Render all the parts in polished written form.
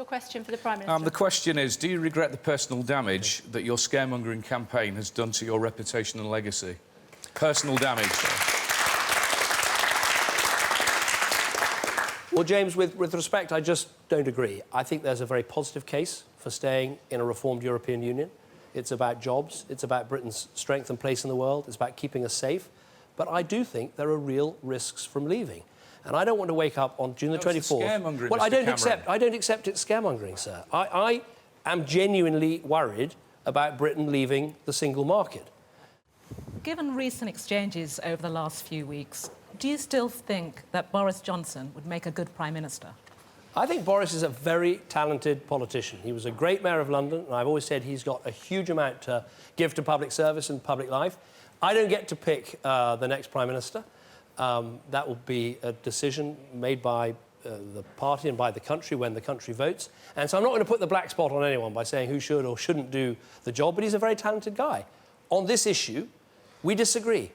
your question for the Prime Minister? The question is, do you regret the personal damage that your scaremongering campaign has done to your reputation and legacy? Personal damage. Well, James, with respect, I just don't agree. I think there's a very positive case for staying in a reformed European Union. It's about jobs, it's about Britain's strength and place in the world, it's about keeping us safe. But I do think there are real risks from leaving. And I don't want to wake up on June the 24th... Well, I don't accept it's scaremongering, sir. I am genuinely worried about Britain leaving the single market. Given recent exchanges over the last few weeks, do you still think that Boris Johnson would make a good Prime Minister? I think Boris is a very talented politician. He was a great mayor of London, and I've always said he's got a huge amount to give to public service and public life. I don't get to pick the next Prime Minister. That will be a decision made by the party and by the country when the country votes. And so I'm not going to put the black spot on anyone by saying who should or shouldn't do the job, but he's a very talented guy. On this issue, we disagree.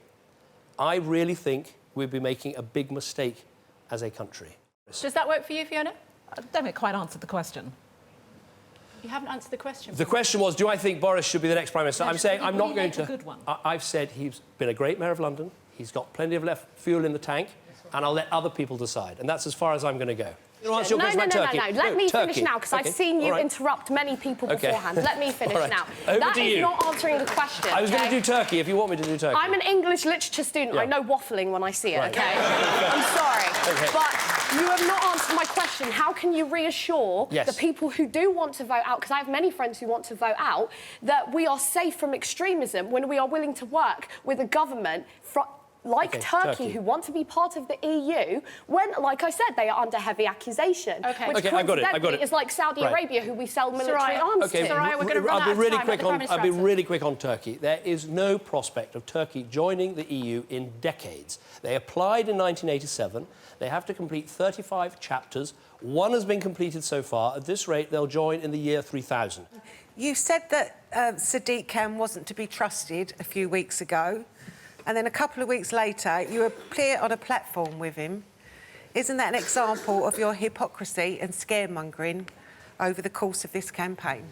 I really think we'd be making a big mistake as a country. Does that work for you, Fiona? I don't quite answer the question. You haven't answered the question. The question was, do I think Boris should be the next Prime Minister? No, I'm saying I'm not going to... a good one? I've said he's been a great mayor of London, he's got plenty of left fuel in the tank, and I'll let other people decide. And that's as far as I'm going to go. No. Let me finish now, because I've seen you interrupt many people beforehand. Let me finish now. That is not answering the question. I was going to do Turkey, if you want me to do Turkey. I'm an English literature student. I know waffling when I see it, OK? I'm sorry. But you have not answered my question. How can you reassure the people who do want to vote out, because I have many friends who want to vote out, that we are safe from extremism when we are willing to work with a government like Turkey, who want to be part of the EU, when, like I said, they are under heavy accusation. Which I've got it. is like Saudi Arabia, who we sell military arms to. Soraya, we're going to run out of time. I'll be really quick on Turkey. There is no prospect of Turkey joining the EU in decades. They applied in 1987. They have to complete 35 chapters. One has been completed so far. At this rate, they'll join in the year 3000. You said that Sadiq Khan wasn't to be trusted a few weeks ago. And then a couple of weeks later, you appear on a platform with him. Isn't that an example of your hypocrisy and scaremongering over the course of this campaign?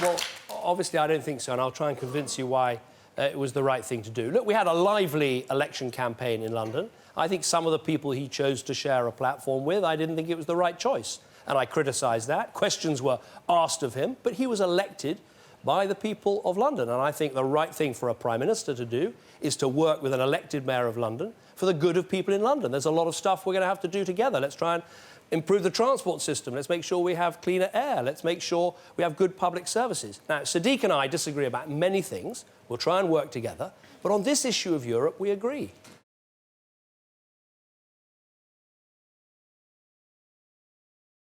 Well, obviously, I don't think so, and I'll try and convince you why it was the right thing to do. Look, we had a lively election campaign in London. I think some of the people he chose to share a platform with, I didn't think it was the right choice, and I criticised that. Questions were asked of him, but he was elected by the people of London. And I think the right thing for a Prime Minister to do is to work with an elected Mayor of London for the good of people in London. There's a lot of stuff we're going to have to do together. Let's try and improve the transport system. Let's make sure we have cleaner air. Let's make sure we have good public services. Now, Sadiq and I disagree about many things. We'll try and work together. But on this issue of Europe, we agree.